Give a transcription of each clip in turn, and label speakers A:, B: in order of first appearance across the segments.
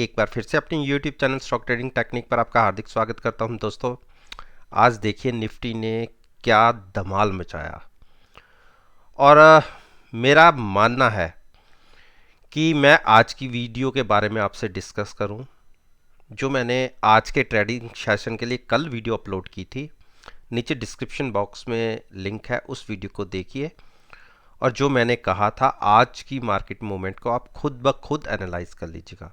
A: एक बार फिर से अपने YouTube channel stock trading technique पर आपका हार्दिक स्वागत करता हूं दोस्तों। आज देखिए निफ्टी ने क्या धमाल मचाया और मेरा मानना है कि मैं आज की वीडियो के बारे में आपसे डिस्कस करूं। जो मैंने आज के ट्रेडिंग सेशन के लिए कल वीडियो अपलोड की थी, नीचे डिस्क्रिप्शन बॉक्स में लिंक है, उस वीडियो को देखिए। और जो मैंने कहा था आज की मार्केट मूवमेंट को आप खुद ब खुद एनालाइज कर लीजिएगा।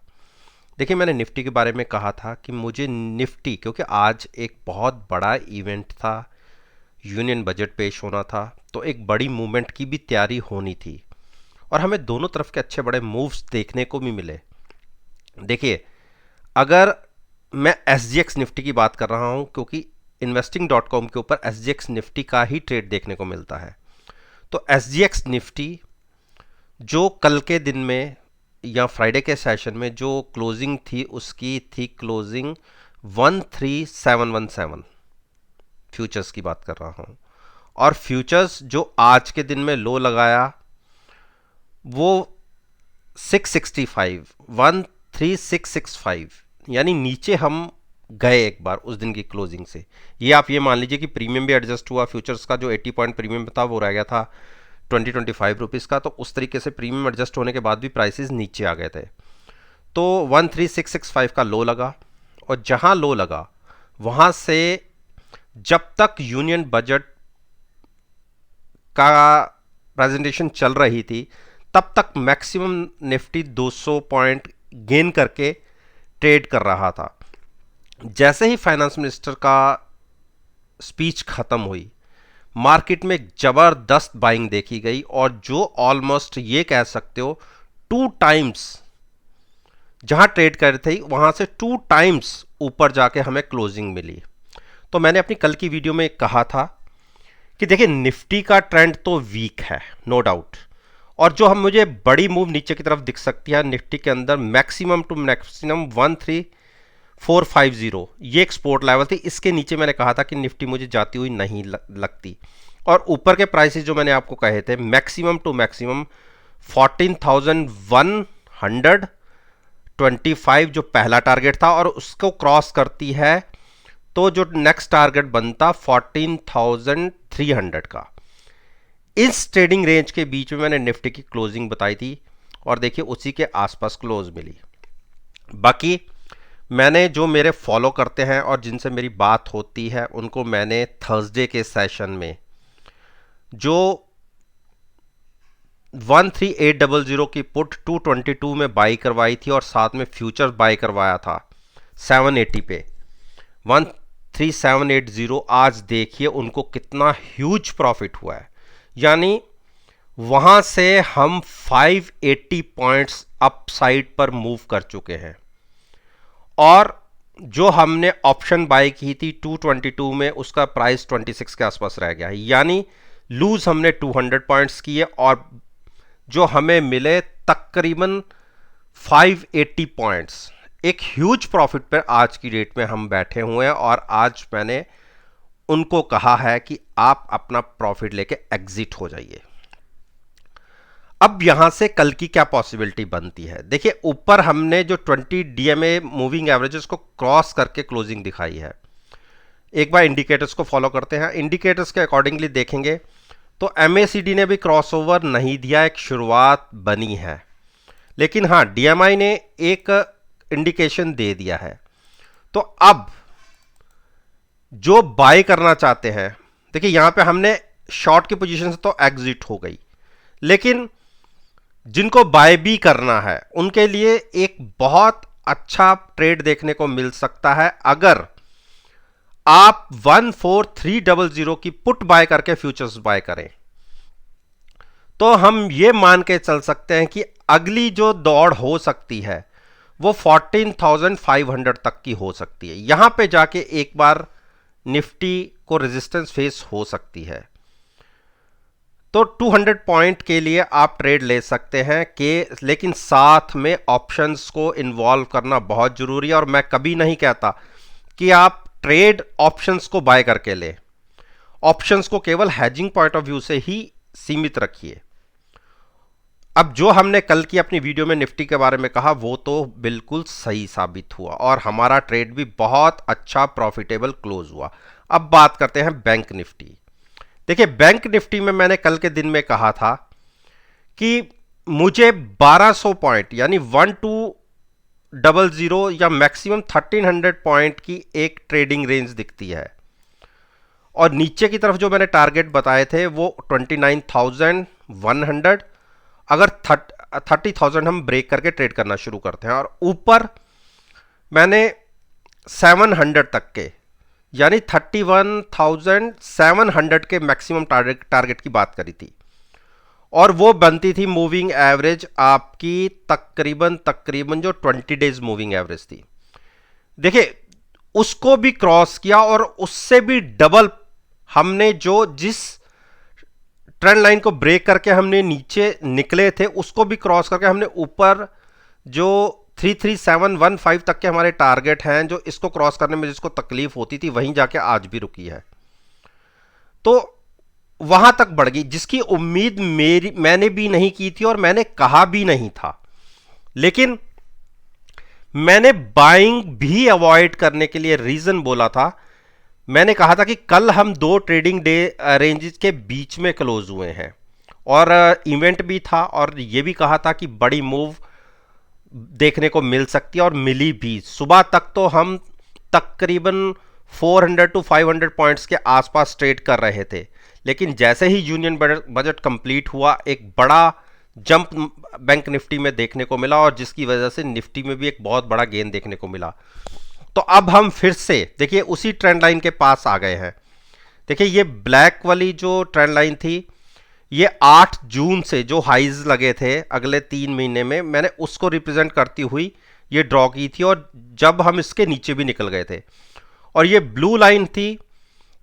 A: देखिए मैंने निफ्टी के बारे में कहा था कि मुझे निफ्टी, क्योंकि आज एक बहुत बड़ा इवेंट था, यूनियन बजट पेश होना था, तो एक बड़ी मूवमेंट की भी तैयारी होनी थी और हमें दोनों तरफ के अच्छे बड़े मूव्स देखने को भी मिले। देखिए अगर मैं SGX निफ्टी की बात कर रहा हूं, क्योंकि investing.com के ऊपर SGX निफ्टी का ही ट्रेड देखने को मिलता है, तो SGX निफ्टी जो कल के दिन में या फ्राइडे के सेशन में जो क्लोजिंग थी, उसकी थी क्लोजिंग 13717, फ्यूचर्स की बात कर रहा हूं। और फ्यूचर्स जो आज के दिन में लो लगाया वो 665, 13665, यानी नीचे हम गए एक बार उस दिन की क्लोजिंग से। ये आप ये मान लीजिए कि प्रीमियम भी एडजस्ट हुआ, फ्यूचर्स का जो 80 पॉइंट प्रीमियम था वो रह गया था 20-25 रुपीज़ का, तो उस तरीके से प्रीमियम एडजस्ट होने के बाद भी प्राइसेस नीचे आ गए थे। तो 13665 का लो लगा और जहां लो लगा वहां से जब तक यूनियन बजट का प्रेजेंटेशन चल रही थी तब तक मैक्सिमम निफ्टी 200 पॉइंट गेन करके ट्रेड कर रहा था। जैसे ही फाइनेंस मिनिस्टर का स्पीच खत्म हुई, मार्केट में जबरदस्त बाइंग देखी गई और जो ऑलमोस्ट ये कह सकते हो 2 टाइम्स जहां ट्रेड कर रहे थे वहां से 2 टाइम्स ऊपर जाके हमें क्लोजिंग मिली। तो मैंने अपनी कल की वीडियो में कहा था कि देखिए निफ्टी का ट्रेंड तो वीक है, नो डाउट, और जो हम मुझे बड़ी मूव नीचे की तरफ दिख सकती है निफ्टी के अंदर, मैक्सिमम टू मैक्सिमम 13450, ये एक सपोर्ट लेवल थी। इसके नीचे मैंने कहा था कि निफ्टी मुझे जाती हुई नहीं लगती। और ऊपर के प्राइसेस जो मैंने आपको कहे थे मैक्सिमम टू मैक्सिमम 14,125 जो पहला टारगेट था, और उसको क्रॉस करती है तो जो नेक्स्ट टारगेट बनता 14,300 का। इस ट्रेडिंग रेंज के बीच में मैंने निफ्टी की क्लोजिंग बताई थी और देखिए उसी के आसपास क्लोज मिली। बाकी मैंने जो मेरे फॉलो करते हैं और जिनसे मेरी बात होती है उनको मैंने थर्सडे के सेशन में जो 13800 की पुट 222 में बाई करवाई थी और साथ में फ्यूचर्स बाई करवाया था 780 पे, 13780, आज देखिए उनको कितना ह्यूज प्रॉफिट हुआ है। यानी वहां से हम 580 पॉइंट्स अपसाइड पर मूव कर चुके हैं और जो हमने ऑप्शन बाय की थी 222 में उसका प्राइस 26 के आसपास रह गया है, यानी लूज हमने 200 पॉइंट्स किए और जो हमें मिले तकरीबन 580 पॉइंट्स। एक ह्यूज प्रॉफिट पर आज की डेट में हम बैठे हुए हैं और आज मैंने उनको कहा है कि आप अपना प्रॉफिट लेके एग्जिट हो जाइए। अब यहां से कल की क्या पॉसिबिलिटी बनती है, देखिए ऊपर हमने जो 20 DMA मूविंग एवरेजेस को क्रॉस करके क्लोजिंग दिखाई है। एक बार इंडिकेटर्स को फॉलो करते हैं, इंडिकेटर्स के अकॉर्डिंगली देखेंगे तो MACD ने भी क्रॉसओवर नहीं दिया, एक शुरुआत बनी है, लेकिन हाँ DMI ने एक इंडिकेशन दे दिया है। तो अब जो बाय करना चाहते हैं, देखिए यहां पे हमने शॉर्ट की पोजीशन से तो एग्जिट हो गई, लेकिन जिनको बाय भी करना है उनके लिए एक बहुत अच्छा ट्रेड देखने को मिल सकता है अगर आप 14300 की पुट बाय करके फ्यूचर्स बाय करें। तो हम ये मान के चल सकते हैं कि अगली जो दौड़ हो सकती है वो 14,500 तक की हो सकती है। यहां पे जाके एक बार निफ्टी को रेजिस्टेंस फेस हो सकती है, तो 200 पॉइंट के लिए आप ट्रेड ले सकते हैं कि, लेकिन साथ में ऑप्शंस को इन्वॉल्व करना बहुत जरूरी है। और मैं कभी नहीं कहता कि आप ट्रेड ऑप्शंस को बाय करके ले, ऑप्शंस को केवल हैजिंग पॉइंट ऑफ व्यू से ही सीमित रखिए। अब जो हमने कल की अपनी वीडियो में निफ्टी के बारे में कहा वो तो बिल्कुल सही साबित हुआ और हमारा ट्रेड भी बहुत अच्छा प्रॉफिटेबल क्लोज हुआ। अब बात करते हैं बैंक निफ्टी। देखिए, बैंक निफ्टी में मैंने कल के दिन में कहा था कि मुझे 1200 पॉइंट यानी 1200 या मैक्सिमम 1300 पॉइंट की एक ट्रेडिंग रेंज दिखती है और नीचे की तरफ जो मैंने टारगेट बताए थे वो 29,100, अगर 30,000 हम ब्रेक करके ट्रेड करना शुरू करते हैं, और ऊपर मैंने 700 तक के यानी 31,700 के मैक्सिमम टारगेट की बात करी थी और वो बनती थी मूविंग एवरेज आपकी तकरीबन जो 20 डेज मूविंग एवरेज थी। देखिए, उसको भी क्रॉस किया और उससे भी डबल हमने जिस ट्रेंड लाइन को ब्रेक करके हमने नीचे निकले थे उसको भी क्रॉस करके हमने ऊपर जो 33715 तक के हमारे टारगेट हैं, जो इसको क्रॉस करने में जिसको तकलीफ होती थी वहीं जाके आज भी रुकी है, तो वहां तक बढ़ गई जिसकी उम्मीद मैंने भी नहीं की थी और मैंने कहा भी नहीं था। लेकिन मैंने बाइंग भी अवॉइड करने के लिए रीजन बोला था। मैंने कहा था कि कल हम 2 ट्रेडिंग डे रेंजेस के बीच में क्लोज हुए हैं और इवेंट भी था और यह भी कहा था कि बड़ी मूव देखने को मिल सकती है और मिली भी। सुबह तक तो हम तकरीबन 400 to 500 पॉइंट्स के आसपास ट्रेड कर रहे थे, लेकिन जैसे ही यूनियन बजट कंप्लीट हुआ एक बड़ा जंप बैंक निफ्टी में देखने को मिला और जिसकी वजह से निफ्टी में भी एक बहुत बड़ा गेन देखने को मिला। तो अब हम फिर से देखिए उसी ट्रेंड लाइन के पास आ गए हैं। देखिए, ये ब्लैक वाली जो ट्रेंड लाइन थी ये 8 जून से जो हाइज लगे थे अगले 3 महीने में, मैंने उसको रिप्रेजेंट करती हुई ये ड्रॉ की थी और जब हम इसके नीचे भी निकल गए थे। और ये ब्लू लाइन थी,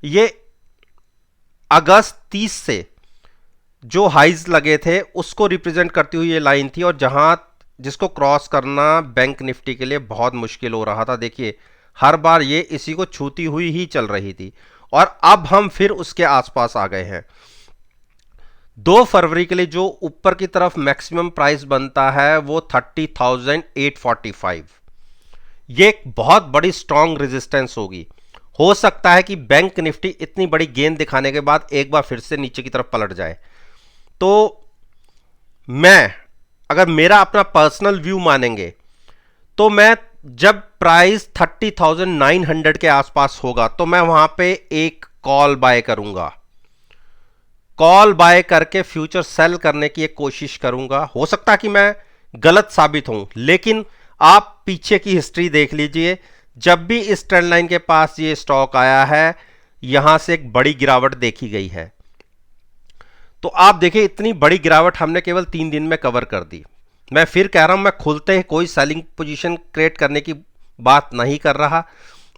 A: ये अगस्त 30 से जो हाइज लगे थे उसको रिप्रेजेंट करती हुई ये लाइन थी और जिसको क्रॉस करना बैंक निफ्टी के लिए बहुत मुश्किल हो रहा था। देखिए, हर बार ये इसी को छूती हुई ही चल रही थी और अब हम फिर उसके आसपास आ गए हैं। 2 फरवरी के लिए जो ऊपर की तरफ मैक्सिमम प्राइस बनता है वो 30,845, ये एक बहुत बड़ी स्ट्रॉन्ग रेजिस्टेंस होगी। हो सकता है कि बैंक निफ्टी इतनी बड़ी गेंद दिखाने के बाद एक बार फिर से नीचे की तरफ पलट जाए। तो अगर मेरा अपना पर्सनल व्यू मानेंगे तो मैं जब प्राइस 30,900 के आसपास होगा तो मैं वहां पे एक कॉल बाय करूंगा, कॉल बाय करके फ्यूचर सेल करने की एक कोशिश करूंगा। हो सकता है कि मैं गलत साबित हूं, लेकिन आप पीछे की हिस्ट्री देख लीजिए, जब भी इस ट्रेंड लाइन के पास ये स्टॉक आया है यहां से एक बड़ी गिरावट देखी गई है। तो आप देखिए, इतनी बड़ी गिरावट हमने केवल 3 दिन में कवर कर दी। मैं फिर कह रहा हूं, मैं खुलते ही कोई सेलिंग पोजीशन क्रिएट करने की बात नहीं कर रहा।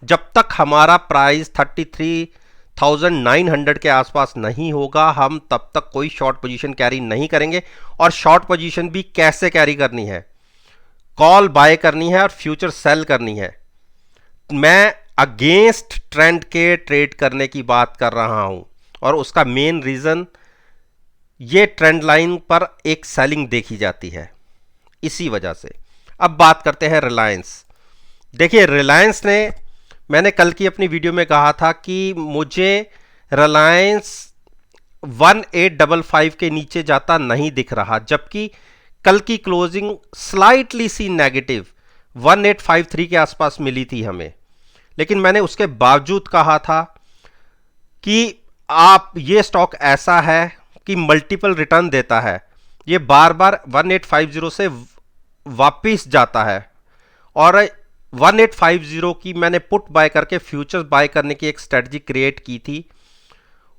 A: जब तक हमारा प्राइस 33,900 के आसपास नहीं होगा हम तब तक कोई शॉर्ट पोजीशन कैरी नहीं करेंगे। और शॉर्ट पोजीशन भी कैसे कैरी करनी है, कॉल बाय करनी है और फ्यूचर सेल करनी है। मैं अगेंस्ट ट्रेंड के ट्रेड करने की बात कर रहा हूं और उसका मेन रीजन ये ट्रेंड लाइन पर एक सेलिंग देखी जाती है, इसी वजह से। अब बात करते हैं रिलायंस। देखिए, रिलायंस ने, मैंने कल की अपनी वीडियो में कहा था कि मुझे रिलायंस 1855 के नीचे जाता नहीं दिख रहा, जबकि कल की क्लोजिंग स्लाइटली सी नेगेटिव 1853 के आसपास मिली थी हमें। लेकिन मैंने उसके बावजूद कहा था कि आप ये स्टॉक ऐसा है कि मल्टीपल रिटर्न देता है, ये बार बार 1850 से वापिस जाता है और 1850 की मैंने पुट बाय करके फ्यूचर्स बाय करने की एक स्ट्रेटजी क्रिएट की थी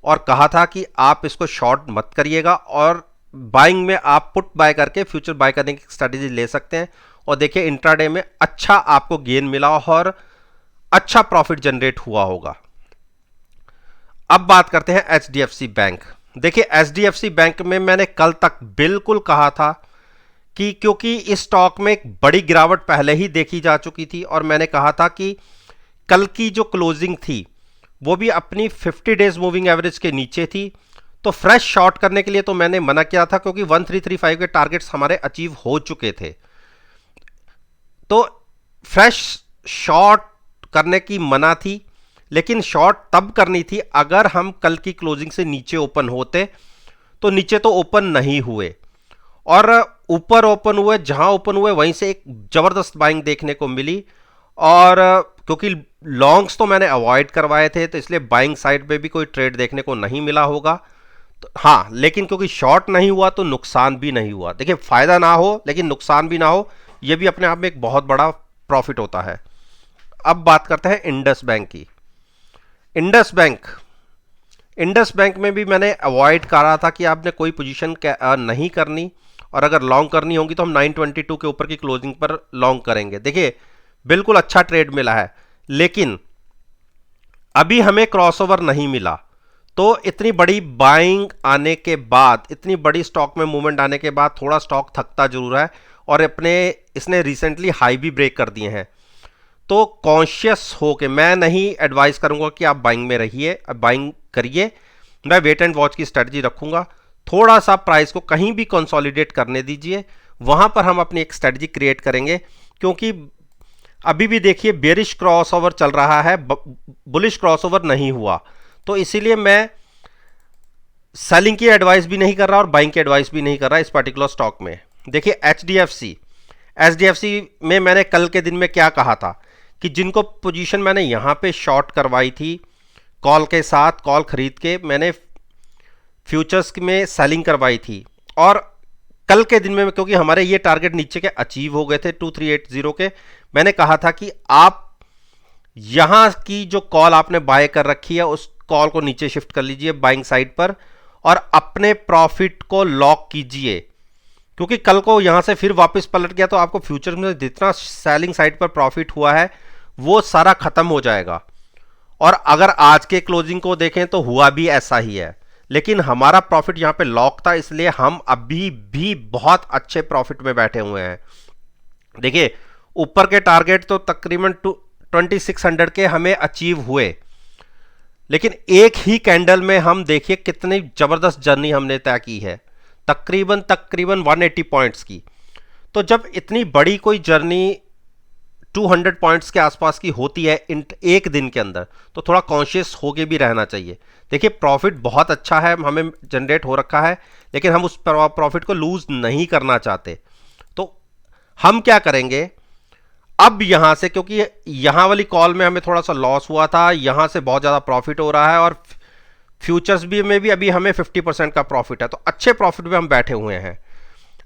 A: और कहा था कि आप इसको शॉर्ट मत करिएगा और बाइंग में आप पुट बाय करके फ्यूचर बाय करने की स्ट्रेटजी ले सकते हैं। और देखिए, इंट्राडे में अच्छा आपको गेन मिला और अच्छा प्रॉफिट जनरेट हुआ होगा। अब बात करते हैं एचडीएफसी बैंक। देखिए, एचडीएफसी बैंक में मैंने कल तक बिल्कुल कहा था कि क्योंकि इस स्टॉक में एक बड़ी गिरावट पहले ही देखी जा चुकी थी और मैंने कहा था कि कल की जो क्लोजिंग थी वो भी अपनी 50 डेज मूविंग एवरेज के नीचे थी, तो फ्रेश शॉर्ट करने के लिए तो मैंने मना किया था, क्योंकि 1335 के टारगेट्स हमारे अचीव हो चुके थे। तो फ्रेश शॉर्ट करने की मना थी, लेकिन शॉर्ट तब करनी थी अगर हम कल की क्लोजिंग से नीचे ओपन होते। तो नीचे तो ओपन नहीं हुए और ऊपर ओपन हुए, जहां ओपन हुए वहीं से एक जबरदस्त बाइंग देखने को मिली। और क्योंकि लॉन्ग्स तो मैंने अवॉइड करवाए थे, तो इसलिए बाइंग साइड पे भी कोई ट्रेड देखने को नहीं मिला होगा। तो हाँ, लेकिन क्योंकि शॉर्ट नहीं हुआ तो नुकसान भी नहीं हुआ। देखिए, फायदा ना हो लेकिन नुकसान भी ना हो, यह भी अपने आप में एक बहुत बड़ा प्रॉफिट होता है। अब बात करते हैं इंडस बैंक की। इंडस बैंक में भी मैंने अवॉइड करा था कि आपने कोई पोजीशन नहीं करनी, और अगर लॉन्ग करनी होगी तो हम 922 के ऊपर की क्लोजिंग पर लॉन्ग करेंगे। देखिए, बिल्कुल अच्छा ट्रेड मिला है, लेकिन अभी हमें क्रॉसओवर नहीं मिला। तो इतनी बड़ी बाइंग आने के बाद, इतनी बड़ी स्टॉक में मूवमेंट आने के बाद थोड़ा स्टॉक थकता जरूर है, और इसने रिसेंटली हाई भी ब्रेक कर दिए हैं। तो कॉन्शियस हो के, मैं नहीं एडवाइस करूंगा कि आप बाइंग में रहिए, बाइंग करिए। मैं वेट एंड वॉच की स्ट्रेटजी रखूंगा। थोड़ा सा प्राइस को कहीं भी कंसोलिडेट करने दीजिए, वहां पर हम अपनी एक स्ट्रेटजी क्रिएट करेंगे। क्योंकि अभी भी देखिए बेरिश क्रॉसओवर चल रहा है, बुलिश क्रॉसओवर नहीं हुआ। तो इसीलिए मैं सेलिंग की एडवाइस भी नहीं कर रहा और बाइंग की एडवाइस भी नहीं कर रहा इस पर्टिकुलर स्टॉक में। देखिए, एचडीएफसी में मैंने कल के दिन में क्या कहा था कि जिनको पोजीशन मैंने यहां पे शॉर्ट करवाई थी कॉल के साथ, कॉल खरीद के मैंने फ्यूचर्स में सेलिंग करवाई थी, और कल के दिन में क्योंकि हमारे ये टारगेट नीचे के अचीव हो गए थे 2380 के, मैंने कहा था कि आप यहां की जो कॉल आपने बाय कर रखी है उस कॉल को नीचे शिफ्ट कर लीजिए बाइंग साइड पर, और अपने प्रॉफिट को लॉक कीजिए। क्योंकि कल को यहां से फिर वापस पलट गया तो आपको फ्यूचर में जितना सेलिंग साइड पर प्रॉफिट हुआ है वो सारा खत्म हो जाएगा। और अगर आज के क्लोजिंग को देखें तो हुआ भी ऐसा ही है, लेकिन हमारा प्रॉफिट यहां पे लॉक था, इसलिए हम अभी भी बहुत अच्छे प्रॉफिट में बैठे हुए हैं। देखिए, ऊपर के टारगेट तो तकरीबन 2600 के हमें अचीव हुए, लेकिन एक ही कैंडल में हम देखिए कितनी जबरदस्त जर्नी हमने तय की है, तकरीबन 180 पॉइंट्स की। तो जब इतनी बड़ी कोई जर्नी 200 पॉइंट्स के आसपास की होती है एक दिन के अंदर, तो थोड़ा कॉन्शियस होके भी रहना चाहिए। देखिए, प्रॉफिट बहुत अच्छा है, हमें जनरेट हो रखा है, लेकिन हम उस प्रॉफिट को लूज नहीं करना चाहते। तो हम क्या करेंगे अब यहां से, क्योंकि यहां वाली कॉल में हमें थोड़ा सा लॉस हुआ था, यहां से बहुत ज्यादा प्रॉफिट हो रहा है, और फ्यूचर्स भी में भी अभी हमें 50% का प्रॉफिट है, तो अच्छे प्रॉफिट में हम बैठे हुए हैं।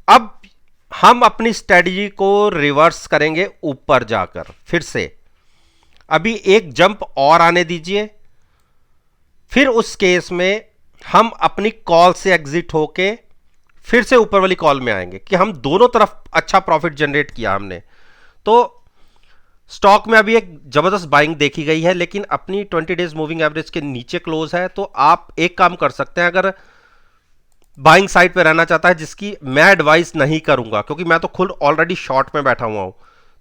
A: अब हम अपनी स्ट्रेटजी को रिवर्स करेंगे ऊपर जाकर फिर से। अभी एक जंप और आने दीजिए, फिर उस केस में हम अपनी कॉल से एग्जिट होके फिर से ऊपर वाली कॉल में आएंगे कि हम दोनों तरफ अच्छा प्रॉफिट जनरेट किया हमने। तो स्टॉक में अभी एक जबरदस्त बाइंग देखी गई है, लेकिन अपनी 20 डेज मूविंग एवरेज के नीचे क्लोज है। तो आप एक काम कर सकते हैं, अगर बाइंग साइड पे रहना चाहता है, जिसकी मैं एडवाइस नहीं करूंगा क्योंकि मैं तो खुद ऑलरेडी शॉर्ट में बैठा हुआ हूं,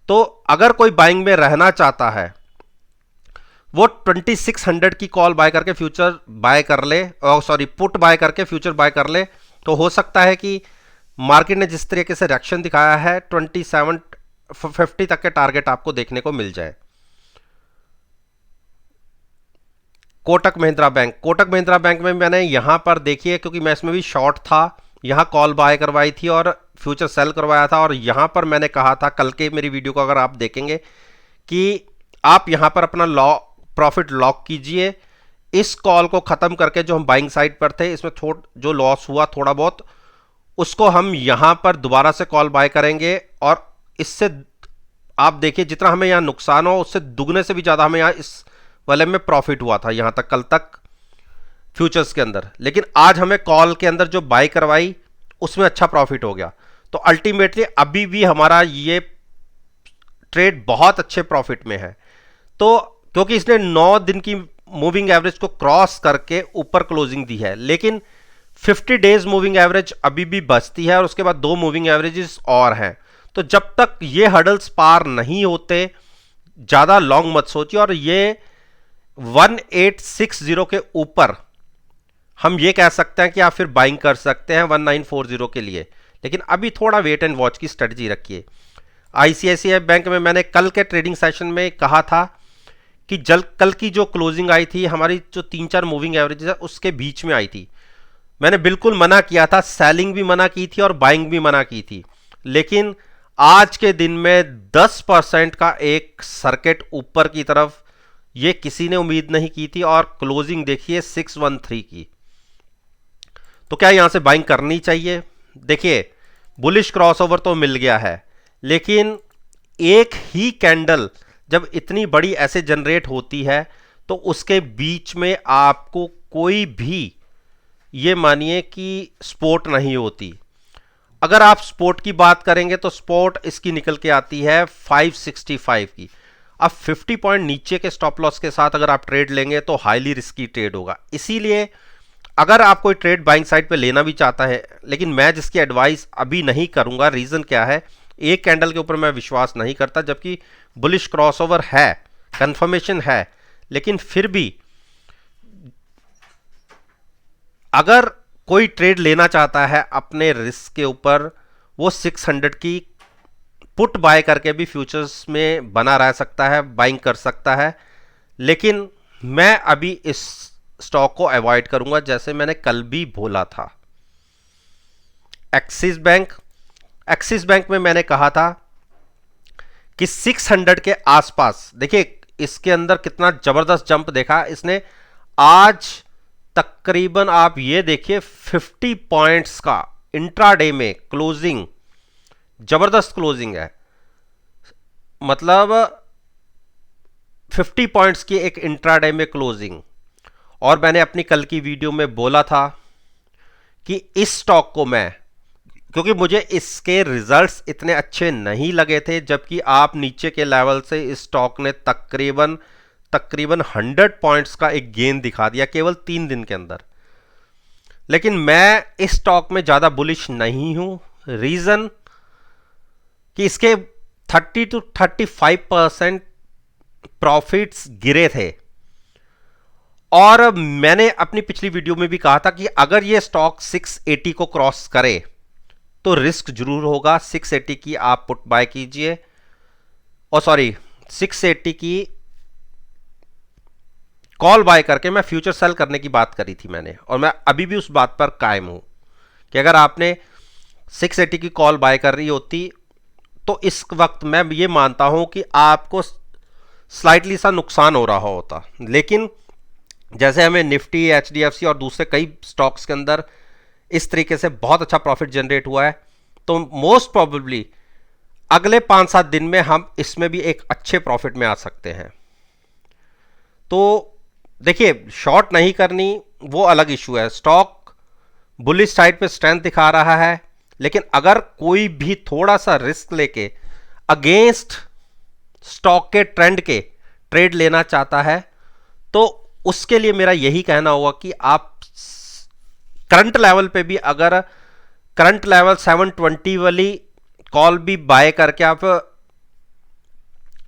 A: तो अगर कोई बाइंग में रहना चाहता है वो 2600 की कॉल बाय करके फ्यूचर बाय कर ले, सॉरी पुट बाय करके फ्यूचर बाय कर ले। तो हो सकता है कि मार्केट ने जिस तरीके से रिएक्शन दिखाया है 2750 तक के टारगेट आपको देखने को मिल जाए। कोटक महिंद्रा बैंक में मैंने यहां पर देखिए, क्योंकि मैं इसमें भी शॉर्ट था, यहां कॉल बाय करवाई थी और फ्यूचर सेल करवाया था, और यहां पर मैंने कहा था कल के मेरी वीडियो को अगर आप देखेंगे कि आप यहां पर अपना प्रॉफिट लॉक कीजिए। इस कॉल को खत्म करके जो हम बाइंग साइड पर थे, इसमें जो लॉस हुआ थोड़ा बहुत, उसको हम यहां पर दोबारा से कॉल बाय करेंगे, और इससे आप देखिए जितना हमें यहां नुकसान हो उससे दुगने से भी ज्यादा हमें यहां इस वाले में प्रॉफिट हुआ था यहां तक, कल तक फ्यूचर्स के अंदर। लेकिन आज हमें कॉल के अंदर जो बाय करवाई उसमें अच्छा प्रॉफिट हो गया। तो अल्टीमेटली अभी भी हमारा ये ट्रेड बहुत अच्छे प्रॉफिट में है। तो क्योंकि इसने 9 दिन की मूविंग एवरेज को क्रॉस करके ऊपर क्लोजिंग दी है, लेकिन 50 डेज मूविंग एवरेज अभी भी बचती है, और उसके बाद 2 मूविंग एवरेजेस और हैं। तो जब तक ये हर्डल्स पार नहीं होते ज्यादा लॉन्ग मत सोचिए, और ये 1860 के ऊपर हम ये कह सकते हैं कि आप फिर बाइंग कर सकते हैं 1940 के लिए, लेकिन अभी थोड़ा वेट एंड वॉच की स्ट्रेटजी रखिए। आईसीआईसीआई बैंक में मैंने कल के ट्रेडिंग सेशन में कहा था कि कल की जो क्लोजिंग आई थी हमारी, जो 3-4 मूविंग एवरेज है उसके बीच में आई थी। मैंने बिल्कुल मना किया था, सेलिंग भी मना की थी और बाइंग भी मना की थी, लेकिन आज के दिन में 10% का एक सर्किट ऊपर की तरफ, ये किसी ने उम्मीद नहीं की थी, और क्लोजिंग देखिए 613 की। तो क्या यहां से बाइंग करनी चाहिए? देखिए बुलिश क्रॉसओवर तो मिल गया है, लेकिन एक ही कैंडल जब इतनी बड़ी ऐसे जनरेट होती है तो उसके बीच में आपको कोई भी, ये मानिए कि स्पोर्ट नहीं होती। अगर आप स्पोर्ट की बात करेंगे तो स्पोर्ट इसकी निकल के आती है 565 की। अब 50 पॉइंट नीचे के स्टॉप लॉस के साथ अगर आप ट्रेड लेंगे तो हाईली रिस्की ट्रेड होगा। इसीलिए अगर आप कोई ट्रेड बाइंग साइड पे लेना भी चाहता है, लेकिन मैं जिसकी एडवाइस अभी नहीं करूंगा, रीजन क्या है, एक कैंडल के ऊपर मैं विश्वास नहीं करता, जबकि बुलिश क्रॉसओवर है, कंफर्मेशन है, लेकिन फिर भी अगर कोई ट्रेड लेना चाहता है अपने रिस्क के ऊपर, वो 600 की पुट बाय करके भी फ्यूचर्स में बना रह सकता है, बाइंग कर सकता है। लेकिन मैं अभी इस स्टॉक को अवॉइड करूंगा, जैसे मैंने कल भी बोला था। एक्सिस बैंक में मैंने कहा था कि 600 के आसपास, देखिए इसके अंदर कितना जबरदस्त जंप देखा इसने। आज तकरीबन आप ये देखिए 50 पॉइंट्स का इंट्राडे में क्लोजिंग, जबरदस्त क्लोजिंग है, मतलब 50 पॉइंट्स की एक इंट्राडे में क्लोजिंग। और मैंने अपनी कल की वीडियो में बोला था कि इस स्टॉक को मैं, क्योंकि मुझे इसके रिजल्ट्स इतने अच्छे नहीं लगे थे, जबकि आप नीचे के लेवल से इस स्टॉक ने तकरीबन 100 पॉइंट्स का एक गेन दिखा दिया केवल 3 दिन के अंदर। लेकिन मैं इस स्टॉक में ज्यादा बुलिश नहीं हूं। रीजन कि इसके 30 to 35% प्रॉफिट्स गिरे थे, और मैंने अपनी पिछली वीडियो में भी कहा था कि अगर ये स्टॉक 680 को क्रॉस करे तो रिस्क जरूर होगा। 680 की आप पुट बाय कीजिए, और सॉरी 680 की कॉल बाय करके मैं फ्यूचर सेल करने की बात करी थी मैंने, और मैं अभी भी उस बात पर कायम हूं कि अगर आपने 680 की कॉल बाय कर रही होती तो इस वक्त मैं ये मानता हूं कि आपको स्लाइटली सा नुकसान हो रहा होता। लेकिन जैसे हमें निफ्टी, एचडीएफसी और दूसरे कई स्टॉक्स के अंदर इस तरीके से बहुत अच्छा प्रॉफिट जनरेट हुआ है, तो मोस्ट प्रोबेबली अगले 5-7 दिन में हम इसमें भी एक अच्छे प्रॉफिट में आ सकते हैं। तो देखिए शॉर्ट नहीं करनी वो अलग इशू है, स्टॉक बुलिश साइड पे स्ट्रेंथ दिखा रहा है, लेकिन अगर कोई भी थोड़ा सा रिस्क लेके अगेंस्ट स्टॉक के ट्रेंड के ट्रेड लेना चाहता है तो उसके लिए मेरा यही कहना होगा कि आप करंट लेवल पे भी, अगर करंट लेवल 720 वाली कॉल भी बाय करके आप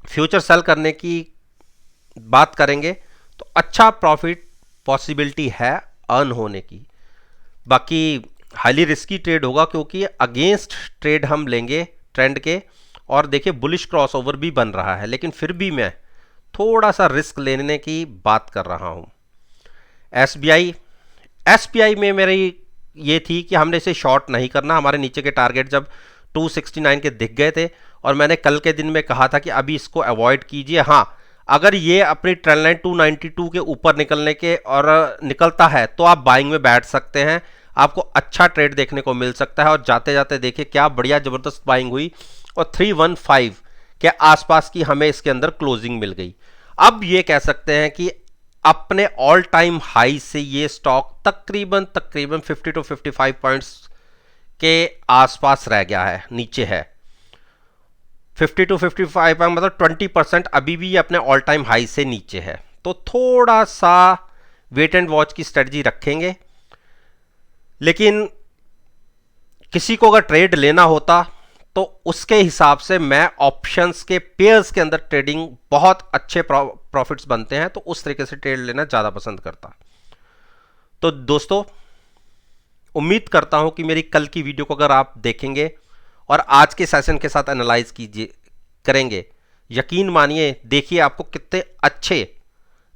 A: फ्यूचर सेल करने की बात करेंगे तो अच्छा प्रॉफिट पॉसिबिलिटी है अर्न होने की। बाकी हाईली रिस्की ट्रेड होगा क्योंकि अगेंस्ट ट्रेड हम लेंगे ट्रेंड के, और देखिए बुलिश क्रॉसओवर भी बन रहा है, लेकिन फिर भी मैं थोड़ा सा रिस्क लेने की बात कर रहा हूं। एसबीआई में मेरी ये थी कि हमने इसे शॉर्ट नहीं करना। हमारे नीचे के टारगेट जब 269 के दिख गए थे, और मैंने कल के दिन में कहा था कि अभी इसको अवॉइड कीजिए। हाँ, अगर ये अपनी ट्रेंड लाइन 292 के ऊपर निकलने के और निकलता है तो आप बाइंग में बैठ सकते हैं, आपको अच्छा ट्रेड देखने को मिल सकता है। और जाते जाते देखिए क्या बढ़िया जबरदस्त बाइंग हुई, और 315 के आसपास की हमें इसके अंदर क्लोजिंग मिल गई। अब ये कह सकते हैं कि अपने ऑल टाइम हाई से ये स्टॉक तकरीबन 50 to 55 पॉइंट्स के आसपास रह गया है, नीचे है। 50 to 55 मतलब 20% अभी भी अपने ऑल टाइम हाई से नीचे है। तो थोड़ा सा वेट एंड वॉच की स्ट्रेटजी रखेंगे, लेकिन किसी को अगर ट्रेड लेना होता तो उसके हिसाब से मैं ऑप्शंस के पेयर्स के अंदर ट्रेडिंग बहुत अच्छे प्रॉफिट्स बनते हैं, तो उस तरीके से ट्रेड लेना ज़्यादा पसंद करता। तो दोस्तों, उम्मीद करता हूं कि मेरी कल की वीडियो को अगर आप देखेंगे और आज के सेशन के साथ एनालाइज करेंगे, यकीन मानिए, देखिए आपको कितने अच्छे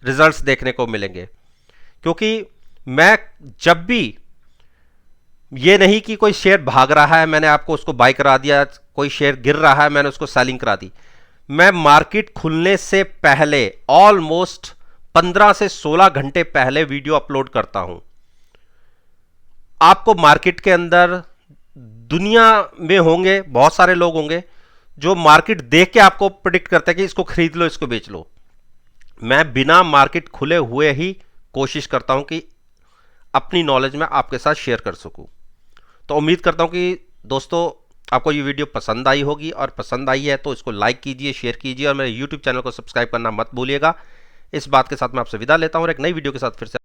A: रिजल्ट्स देखने को मिलेंगे। क्योंकि मैं जब भी, ये नहीं कि कोई शेयर भाग रहा है मैंने आपको उसको बाय करा दिया, कोई शेयर गिर रहा है मैंने उसको सेलिंग करा दी, मैं मार्केट खुलने से पहले ऑलमोस्ट 15 से 16 घंटे पहले वीडियो अपलोड करता हूं। आपको मार्केट के अंदर दुनिया में होंगे, बहुत सारे लोग होंगे जो मार्केट देख के आपको प्रिडिक्ट करते हैं कि इसको खरीद लो, इसको बेच लो। मैं बिना मार्केट खुले हुए ही कोशिश करता हूं कि अपनी नॉलेज में आपके साथ शेयर कर सकूं। तो उम्मीद करता हूं कि दोस्तों आपको ये वीडियो पसंद आई होगी, और पसंद आई है तो इसको लाइक कीजिए, शेयर कीजिए, और मेरे YouTube चैनल को सब्सक्राइब करना मत भूलिएगा। इस बात के साथ मैं आपसे विदा लेता हूं और एक नई वीडियो के साथ फिर से